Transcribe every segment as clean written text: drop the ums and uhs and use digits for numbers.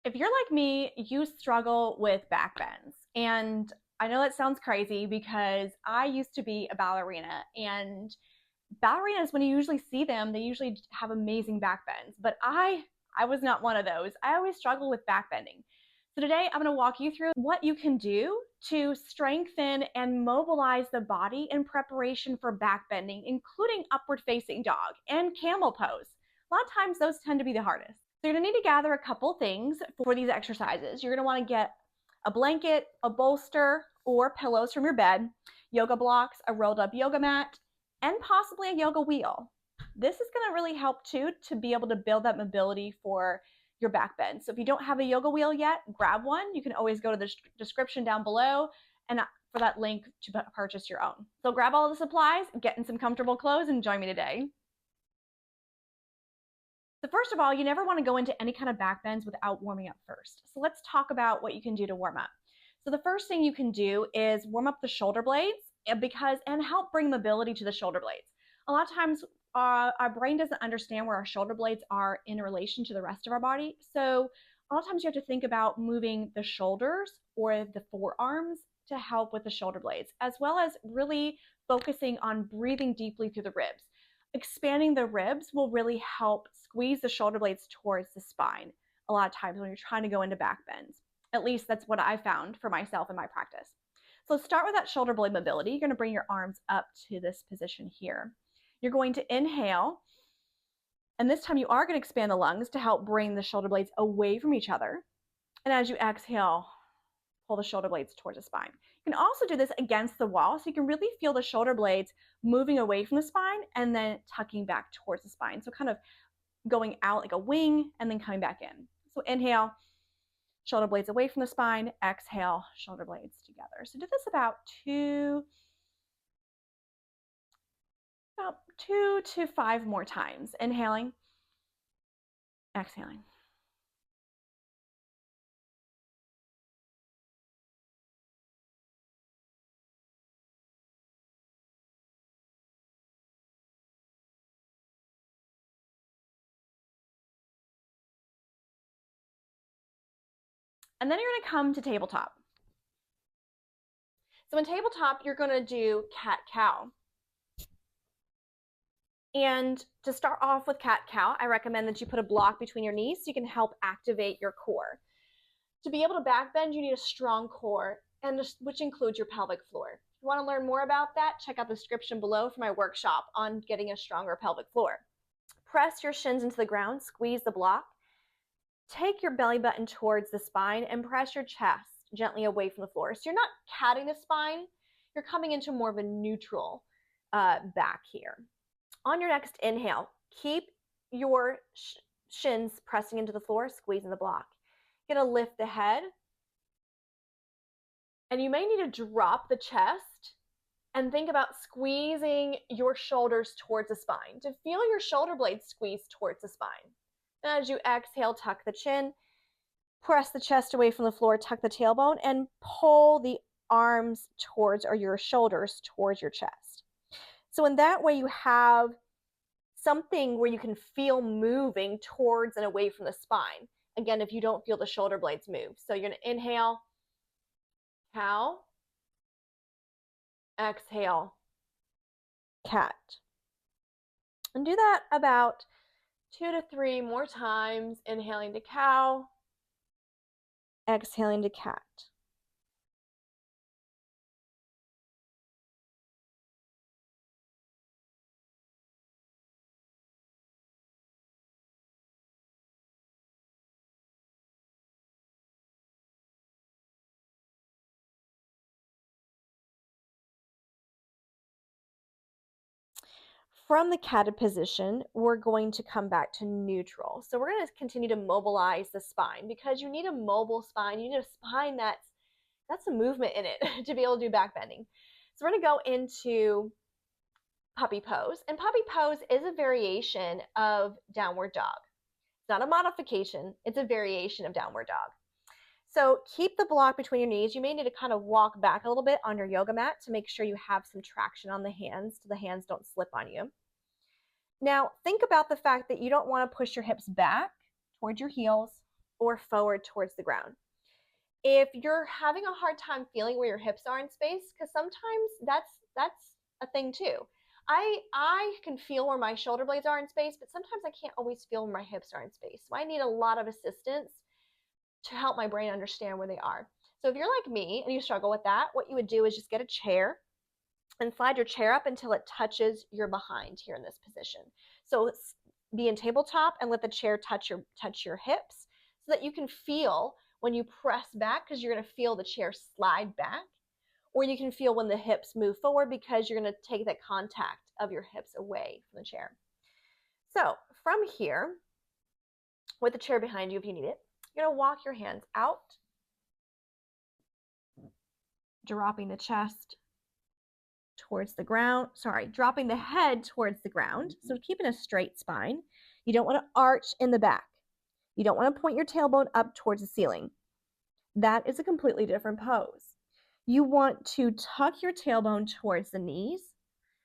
If you're like me, you struggle with back bends. And I know that sounds crazy because I used to be a ballerina, and ballerinas, when you usually see them, they usually have amazing back bends. But I was not one of those. I always struggle with back bending. So today I'm going to walk you through what you can do to strengthen and mobilize the body in preparation for back bending, including upward facing dog and camel pose. A lot of times those tend to be the hardest. So you're going to need to gather a couple things for these exercises. You're going to want to get a blanket, a bolster, or pillows from your bed, yoga blocks, a rolled up yoga mat, and possibly a yoga wheel. This is going to really help too to be able to build that mobility for your back bend. So if you don't have a yoga wheel yet, grab one. You can always go to the description down below and for that link to purchase your own. So grab all the supplies, get in some comfortable clothes, and join me today. So first of all, you never want to go into any kind of back bends without warming up first. So let's talk about what you can do to warm up. So the first thing you can do is warm up the shoulder blades and help bring mobility to the shoulder blades. A lot of times our brain doesn't understand where our shoulder blades are in relation to the rest of our body. So a lot of times you have to think about moving the shoulders or the forearms to help with the shoulder blades, as well as really focusing on breathing deeply through the ribs. Expanding the ribs will really help squeeze the shoulder blades towards the spine a lot of times when you're trying to go into back bends. At least that's what I found for myself in my practice. So start with that shoulder blade mobility. You're going to bring your arms up to this position here. You're going to inhale, and this time you are going to expand the lungs to help bring the shoulder blades away from each other. And as you exhale, pull the shoulder blades towards the spine. You can also do this against the wall, so you can really feel the shoulder blades moving away from the spine and then tucking back towards the spine. So kind of going out like a wing and then coming back in. So inhale, shoulder blades away from the spine, exhale, shoulder blades together. So do this about two to 5 more times. Inhaling, exhaling. And then you're going to come to tabletop. So in tabletop, you're going to do cat-cow. And to start off with cat-cow, I recommend that you put a block between your knees so you can help activate your core. To be able to back bend, you need a strong core, which includes your pelvic floor. If you want to learn more about that, check out the description below for my workshop on getting a stronger pelvic floor. Press your shins into the ground, squeeze the block. Take your belly button towards the spine and press your chest gently away from the floor. So you're not catting the spine, you're coming into more of a neutral back here. On your next inhale, keep your shins pressing into the floor, squeezing the block. You're going to lift the head, and you may need to drop the chest and think about squeezing your shoulders towards the spine to feel your shoulder blades squeeze towards the spine. And as you exhale, tuck the chin, press the chest away from the floor, tuck the tailbone, and pull the arms towards, or your shoulders towards your chest. So in that way, you have something where you can feel moving towards and away from the spine. Again, if you don't feel the shoulder blades move. So you're going to inhale, cow, exhale, cat. And do that about 2 to 3 more times, inhaling to cow, exhaling to cat. From the catted position, we're going to come back to neutral. So we're going to continue to mobilize the spine because you need a mobile spine. You need a spine that's a movement in it to be able to do back bending. So we're going to go into puppy pose. And puppy pose is a variation of downward dog. It's not a modification. It's a variation of downward dog. So keep the block between your knees. You may need to kind of walk back a little bit on your yoga mat to make sure you have some traction on the hands so the hands don't slip on you. Now, think about the fact that you don't want to push your hips back towards your heels. or forward towards the ground. If you're having a hard time feeling where your hips are in space, because sometimes that's a thing too. I can feel where my shoulder blades are in space, but sometimes I can't always feel where my hips are in space. So I need a lot of assistance to help my brain understand where they are. So if you're like me and you struggle with that, what you would do is just get a chair and slide your chair up until it touches your behind here in this position. So be in tabletop and let the chair touch your hips so that you can feel when you press back, because you're going to feel the chair slide back, or you can feel when the hips move forward because you're going to take that contact of your hips away from the chair. So from here, with the chair behind you if you need it, you're going to walk your hands out, dropping the chest towards the ground, dropping the head towards the ground. So keeping a straight spine. You don't want to arch in the back. You don't want to point your tailbone up towards the ceiling. That is a completely different pose. You want to tuck your tailbone towards the knees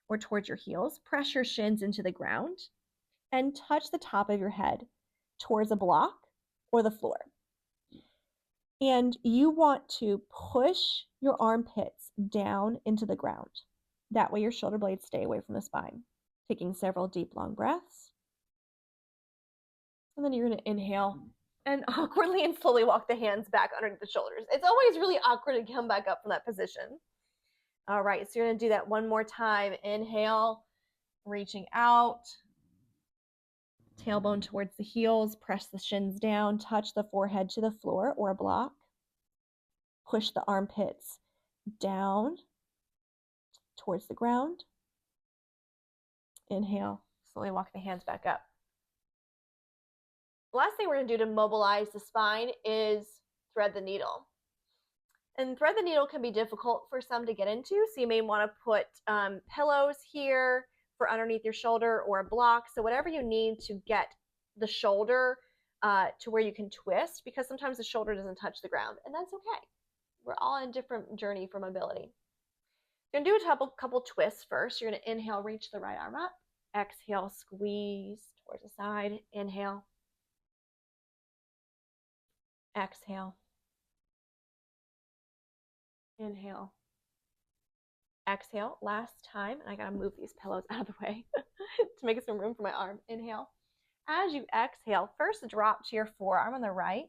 or towards your heels, press your shins into the ground, and touch the top of your head towards a block or the floor. And you want to push your armpits down into the ground. That way your shoulder blades stay away from the spine. Taking several deep, long breaths. And then you're going to inhale and awkwardly and slowly walk the hands back underneath the shoulders. It's always really awkward to come back up from that position. All right, so you're going to do that one more time. Inhale, reaching out. Tailbone towards the heels, press the shins down, touch the forehead to the floor or a block. Push the armpits down towards the ground. Inhale, slowly walk the hands back up. The last thing we're going to do to mobilize the spine is thread the needle. And thread the needle can be difficult for some to get into, so you may want to put pillows here for underneath your shoulder or a block. So whatever you need to get the shoulder to where you can twist, because sometimes the shoulder doesn't touch the ground, and that's okay. We're all on a different journey for mobility. You're going to do a couple twists first. You're going to inhale, reach the right arm up. Exhale, squeeze towards the side. Inhale. Exhale. Inhale. Exhale. Last time. And I got to move these pillows out of the way to make some room for my arm. Inhale. As you exhale, first drop to your forearm on the right.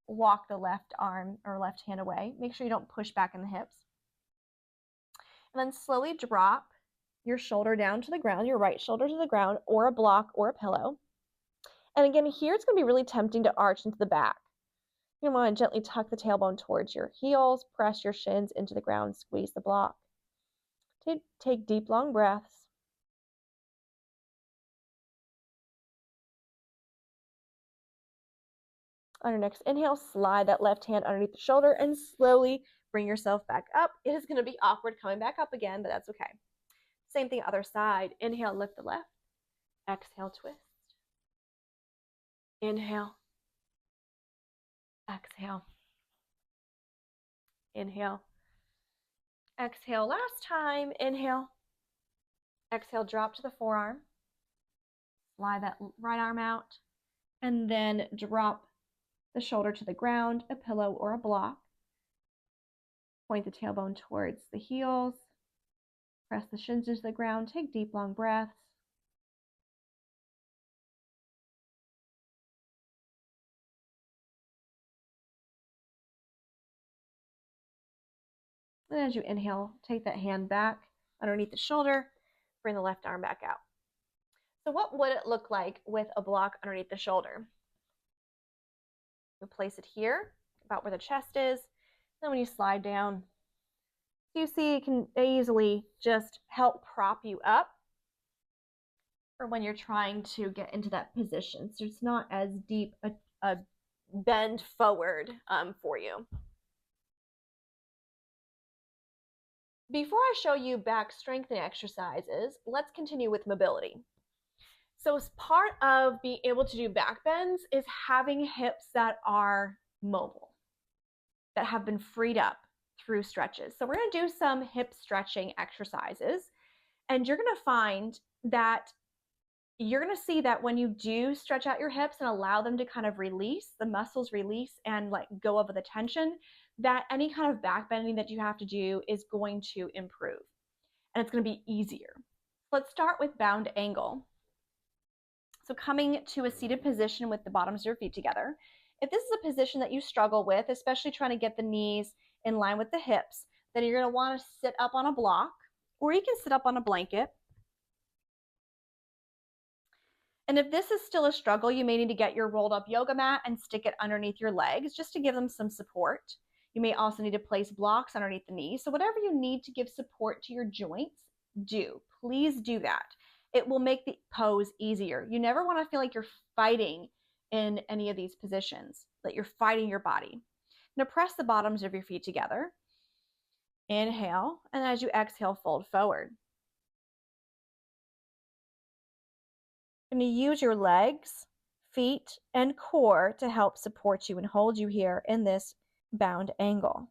Walk the left arm or left hand away. Make sure you don't push back in the hips. And then slowly drop your shoulder down to the ground, your right shoulder to the ground, or a block or a pillow. And again, here it's going to be really tempting to arch into the back. You want to gently tuck the tailbone towards your heels, press your shins into the ground, squeeze the block. Take deep, long breaths. On your next inhale, slide that left hand underneath the shoulder and slowly bring yourself back up. It is going to be awkward coming back up again, but that's okay. Same thing, other side. Inhale, lift the left. Exhale, twist. Inhale. Exhale. Inhale. Exhale. Last time. Inhale. Exhale, drop to the forearm. Slide that right arm out. And then drop the shoulder to the ground, a pillow or a block. Point the tailbone towards the heels. Press the shins into the ground. Take deep, long breaths. And as you inhale, take that hand back underneath the shoulder. Bring the left arm back out. So what would it look like with a block underneath the shoulder? You place it here, about where the chest is. Then when you slide down, you see it can easily just help prop you up for when you're trying to get into that position. So it's not as deep a bend forward for you. Before I show you back strengthening exercises, let's continue with mobility. So as part of being able to do back bends is having hips that are mobile, that have been freed up through stretches. So we're going to do some hip stretching exercises, and you're going to find that you're going to see that when you do stretch out your hips and allow them to kind of release, the muscles release and let go of the tension, that any kind of back bending that you have to do is going to improve and it's going to be easier. Let's start with bound angle. So coming to a seated position with the bottoms of your feet together. If this is a position that you struggle with, especially trying to get the knees in line with the hips, then you're going to want to sit up on a block, or you can sit up on a blanket. And if this is still a struggle, you may need to get your rolled up yoga mat and stick it underneath your legs just to give them some support. You may also need to place blocks underneath the knees. So whatever you need to give support to your joints, do. Please do that. It will make the pose easier. You never want to feel like you're fighting in any of these positions, that you're fighting your body. Now press the bottoms of your feet together. Inhale, and as you exhale, fold forward. You're going to use your legs, feet, and core to help support you and hold you here in this bound angle.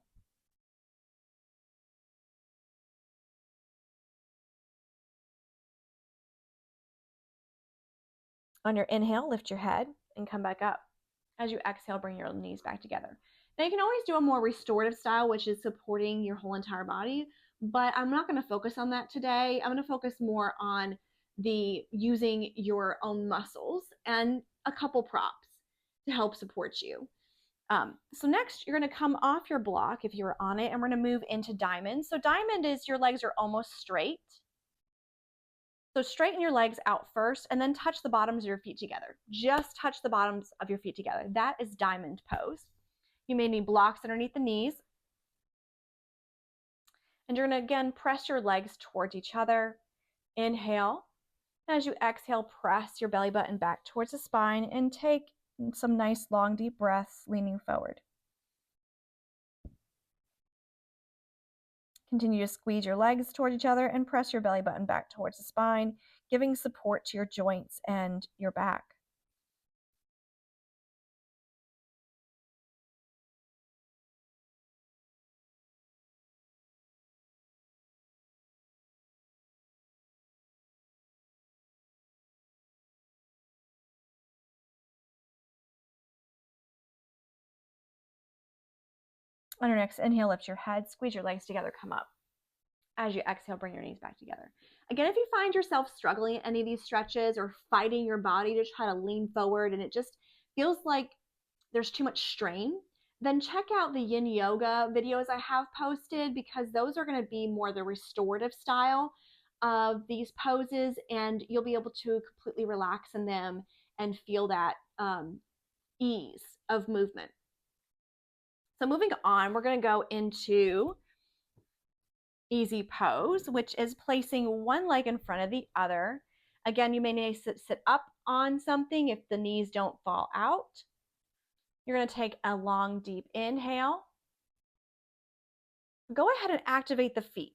On your inhale, lift your head and come back up. As you exhale, bring your knees back together. Now you can always do a more restorative style, which is supporting your whole entire body, but I'm not going to focus on that today. I'm going to focus more on the using your own muscles and a couple props to help support you. So next, you're going to come off your block if you're on it, and we're going to move into diamond. So diamond is your legs are almost straight. So straighten your legs out first and then touch the bottoms of your feet together. Just touch the bottoms of your feet together. That is diamond pose. You may need blocks underneath the knees. And you're going to, again, press your legs towards each other. Inhale. As you exhale, press your belly button back towards the spine and take some nice long deep breaths leaning forward. Continue to squeeze your legs toward each other and press your belly button back towards the spine, giving support to your joints and your back. On your next inhale, lift your head, squeeze your legs together, come up. As you exhale, bring your knees back together. Again, if you find yourself struggling in any of these stretches or fighting your body to try to lean forward and it just feels like there's too much strain, then check out the yin yoga videos I have posted, because those are going to be more the restorative style of these poses, and you'll be able to completely relax in them and feel that ease of movement. So moving on, we're going to go into easy pose, which is placing one leg in front of the other. Again, you may need to sit up on something if the knees don't fall out. You're going to take a long, deep inhale. Go ahead and activate the feet.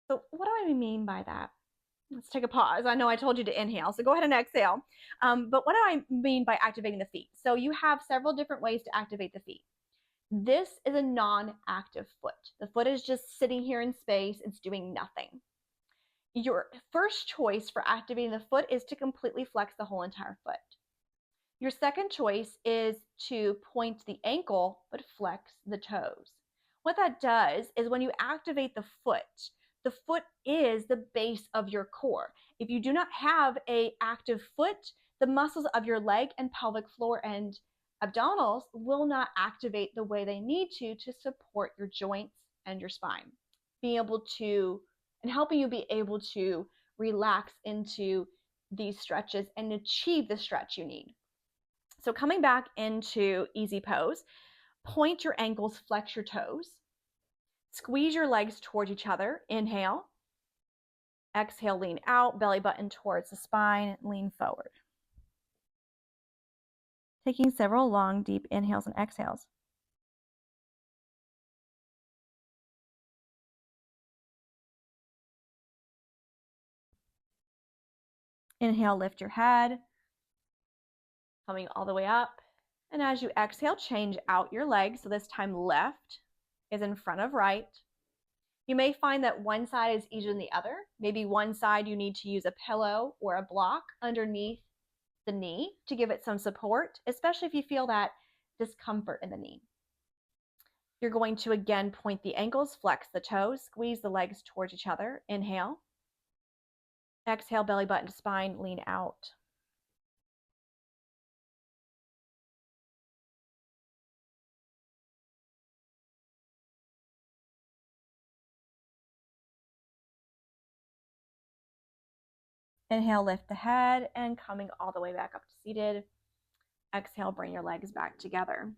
So what do I mean by that? Let's take a pause. I know I told you to inhale, so go ahead and exhale. But what do I mean by activating the feet? So you have several different ways to activate the feet. This is a non-active foot. The foot is just sitting here in space. It's doing nothing. Your first choice for activating the foot is to completely flex the whole entire foot. Your second choice is to point the ankle, but flex the toes. What that does is when you activate the foot is the base of your core. If you do not have an active foot, the muscles of your leg and pelvic floor and abdominals will not activate the way they need to support your joints and your spine. Being able to, and helping you be able to relax into these stretches and achieve the stretch you need. So coming back into easy pose, point your ankles, flex your toes, squeeze your legs towards each other, inhale, exhale, lean out, belly button towards the spine, lean forward. Taking several long, deep inhales and exhales. Inhale, lift your head, coming all the way up. And as you exhale, change out your legs. So this time left is in front of right. You may find that one side is easier than the other. Maybe one side you need to use a pillow or a block underneath the knee to give it some support, especially if you feel that discomfort in the knee. You're going to again point the ankles, flex the toes, squeeze the legs towards each other. Inhale. Exhale, belly button to spine, lean out. Inhale, lift the head, and coming all the way back up to seated. Exhale, bring your legs back together.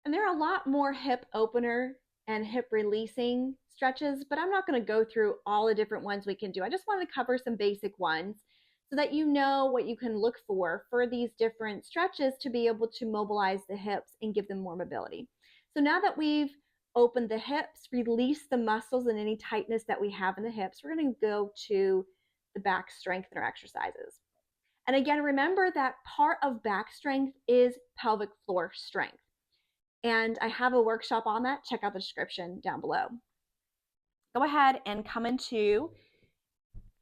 And there are a lot more hip opener and hip releasing stretches, but I'm not going to go through all the different ones we can do. I just wanted to cover some basic ones so that you know what you can look for these different stretches to be able to mobilize the hips and give them more mobility. So now that we've opened the hips, release the muscles and any tightness that we have in the hips, we're going to go to the back strengthener exercises. And again, remember that part of back strength is pelvic floor strength. And I have a workshop on that. Check out the description down below. Go ahead and come into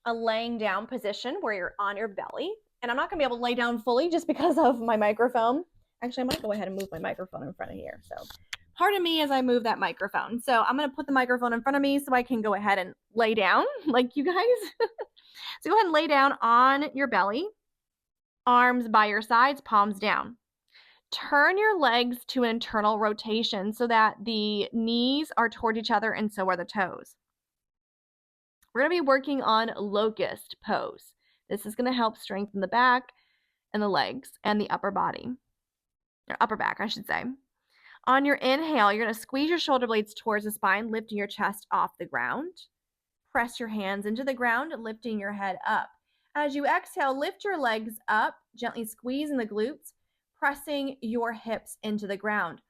a laying down position where you're on your belly. And I'm not going to be able to lay down fully just because of my microphone. Actually, I might go ahead and move my microphone in front of here. So pardon me as I move that microphone. So I'm going to put the microphone in front of me so I can go ahead and lay down like you guys. So go ahead and lay down on your belly, arms by your sides, palms down. Turn your legs to an internal rotation so that the knees are toward each other and so are the toes. We're going to be working on locust pose. This is going to help strengthen the back and the legs and the upper body, or upper back, I should say. On your inhale, you're going to squeeze your shoulder blades towards the spine, lifting your chest off the ground. Press your hands into the ground, lifting your head up. As you exhale, lift your legs up, gently squeeze in the glutes, pressing your hips into the ground.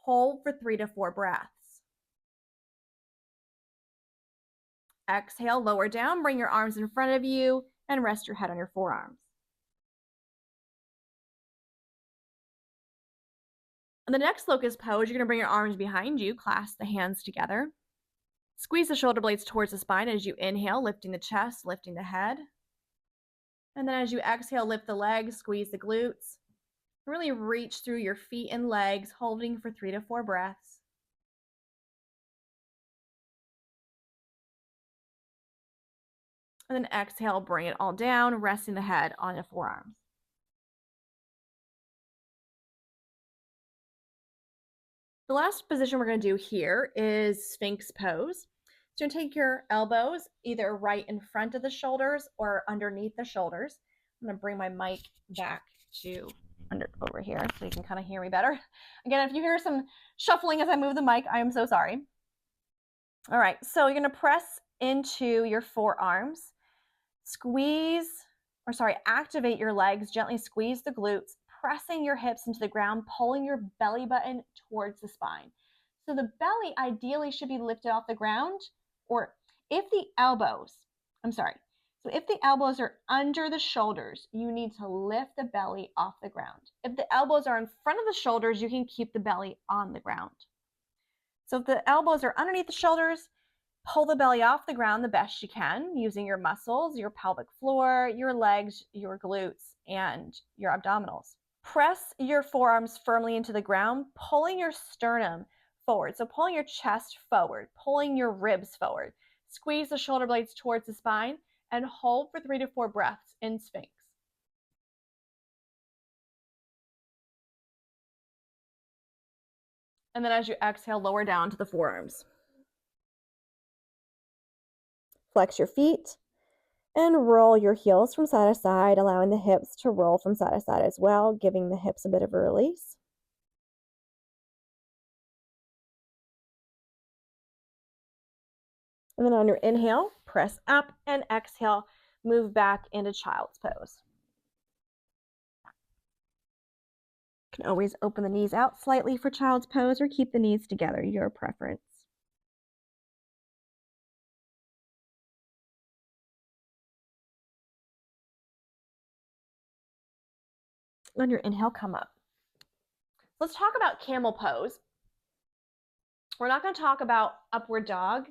Hold for 3 to 4 breaths. Exhale, lower down, bring your arms in front of you, and rest your head on your forearms. In the next locust pose, you're going to bring your arms behind you, clasp the hands together. Squeeze the shoulder blades towards the spine as you inhale, lifting the chest, lifting the head. And then as you exhale, lift the legs, squeeze the glutes. Really reach through your feet and legs, holding for 3 to 4 breaths. And then exhale, bring it all down, resting the head on the forearms. The last position we're going to do here is Sphinx pose. So you're going to take your elbows either right in front of the shoulders or underneath the shoulders. I'm going to bring my mic back to over here so you can kind of hear me better. Again, if you hear some shuffling as I move the mic, I am so sorry. All right, so you're going to press into your forearms, activate your legs, gently squeeze the glutes, pressing your hips into the ground, pulling your belly button towards the spine. So the belly ideally should be lifted off the ground, or if the elbows are under the shoulders, you need to lift the belly off the ground. If the elbows are in front of the shoulders, you can keep the belly on the ground. So if the elbows are underneath the shoulders, pull the belly off the ground the best you can using your muscles, your pelvic floor, your legs, your glutes, and your abdominals. Press your forearms firmly into the ground, pulling your sternum forward. So pulling your chest forward, pulling your ribs forward. Squeeze the shoulder blades towards the spine and hold for 3 to 4 breaths in Sphinx. And then as you exhale, lower down to the forearms. Flex your feet and roll your heels from side to side, allowing the hips to roll from side to side as well, giving the hips a bit of a release. And then on your inhale, press up, and exhale, move back into child's pose. You can always open the knees out slightly for child's pose or keep the knees together, your preference. On your inhale, come up. Let's talk about camel pose. We're not going to talk about upward dog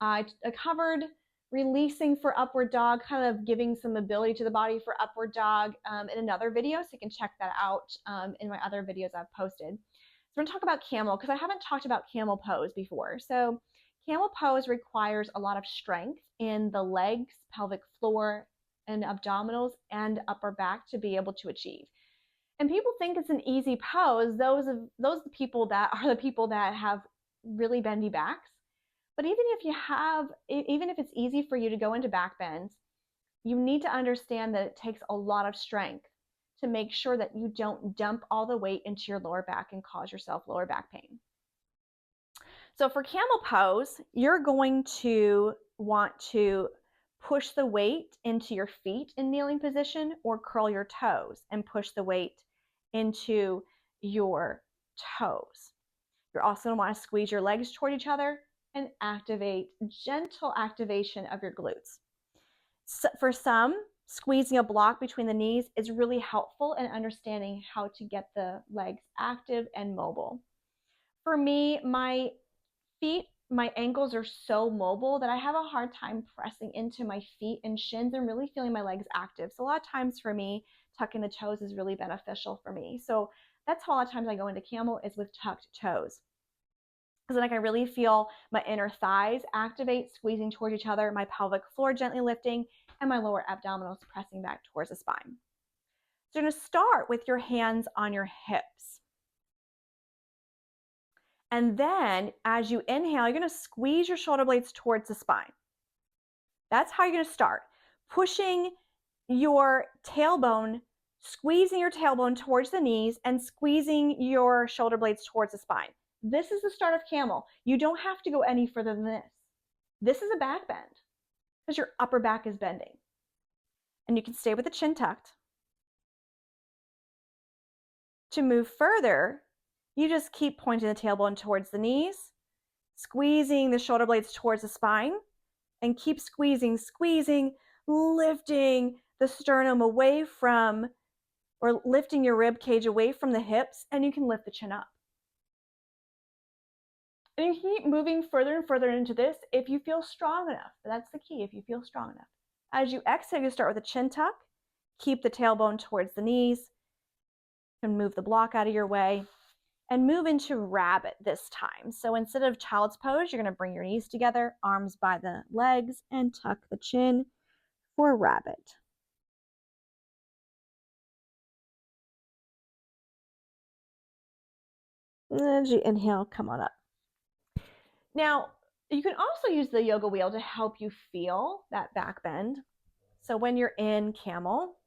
I covered releasing for upward dog, kind of giving some mobility to the body for upward dog in another video, so you can check that out in my other videos I've posted. So we're going to talk about camel because I haven't talked about camel pose before. So camel pose requires a lot of strength in the legs, pelvic floor, and abdominals and upper back to be able to achieve. And people think it's an easy pose. Those people that are the people that have really bendy backs. But even if it's easy for you to go into back bends, you need to understand that it takes a lot of strength to make sure that you don't dump all the weight into your lower back and cause yourself lower back pain. So for camel pose, you're going to want to push the weight into your feet in kneeling position or curl your toes and push the weight into your toes. You're also going to want to squeeze your legs toward each other and activate gentle activation of your glutes. So for some, squeezing a block between the knees is really helpful in understanding how to get the legs active and mobile. For me, my ankles are so mobile that I have a hard time pressing into my feet and shins and really feeling my legs active. So a lot of times for me, tucking the toes is really beneficial for me. So that's how a lot of times I go into camel is with tucked toes. Because then I can really feel my inner thighs activate, squeezing towards each other, my pelvic floor gently lifting, and my lower abdominals pressing back towards the spine. So you're going to start with your hands on your hips. And then as you inhale, you're going to squeeze your shoulder blades towards the spine. That's how you're going to start. Pushing your tailbone, squeezing your tailbone towards the knees and squeezing your shoulder blades towards the spine. This is the start of camel. You don't have to go any further than this. This is a back bend because your upper back is bending. And you can stay with the chin tucked. To move further, you just keep pointing the tailbone towards the knees, squeezing the shoulder blades towards the spine, and keep squeezing, lifting the sternum away from, or lifting your rib cage away from the hips, and you can lift the chin up. And you keep moving further and further into this if you feel strong enough. That's the key, if you feel strong enough. As you exhale, you start with a chin tuck. Keep the tailbone towards the knees. And move the block out of your way. And move into rabbit this time. So instead of child's pose, you're going to bring your knees together, arms by the legs, and tuck the chin for rabbit. And as you inhale, come on up. Now, you can also use the yoga wheel to help you feel that back bend. So when you're in camel,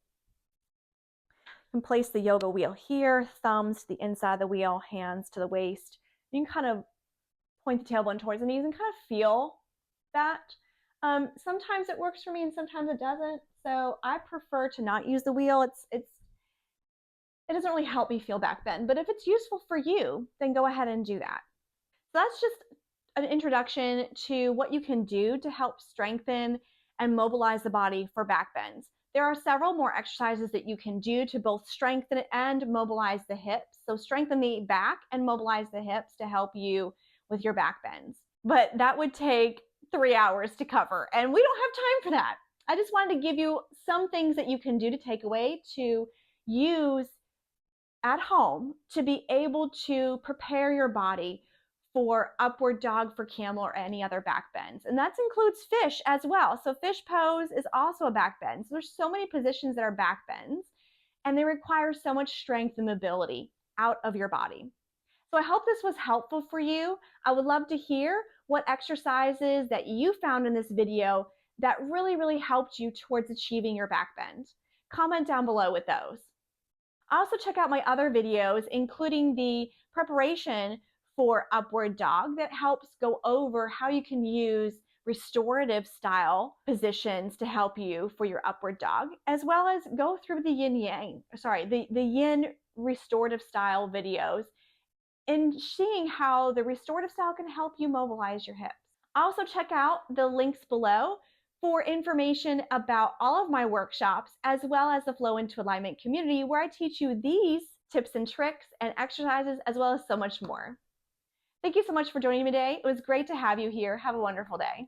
you can place the yoga wheel here, thumbs to the inside of the wheel, hands to the waist. You can kind of point the tailbone towards the knees and kind of feel that. Sometimes it works for me and sometimes it doesn't. So I prefer to not use the wheel. It doesn't really help me feel back bend, but if it's useful for you, then go ahead and do that. So that's just an introduction to what you can do to help strengthen and mobilize the body for back bends. There are several more exercises that you can do to both strengthen and mobilize the hips. So strengthen the back and mobilize the hips to help you with your back bends. But that would take 3 hours to cover, and we don't have time for that. I just wanted to give you some things that you can do to take away to use at home to be able to prepare your body for upward dog, for camel, or any other back bends. And that includes fish as well. So fish pose is also a back bend. So there's so many positions that are back bends, and they require so much strength and mobility out of your body. So I hope this was helpful for you. I would love to hear what exercises that you found in this video that really helped you towards achieving your back bend. Comment down below with those. Also check out my other videos, including the preparation for upward dog that helps go over how you can use restorative style positions to help you for your upward dog, as well as go through the the yin restorative style videos and seeing how the restorative style can help you mobilize your hips. Also check out the links below for information about all of my workshops, as well as the Flow into Alignment community, where I teach you these tips and tricks and exercises, as well as so much more. Thank you so much for joining me today. It was great to have you here. Have a wonderful day.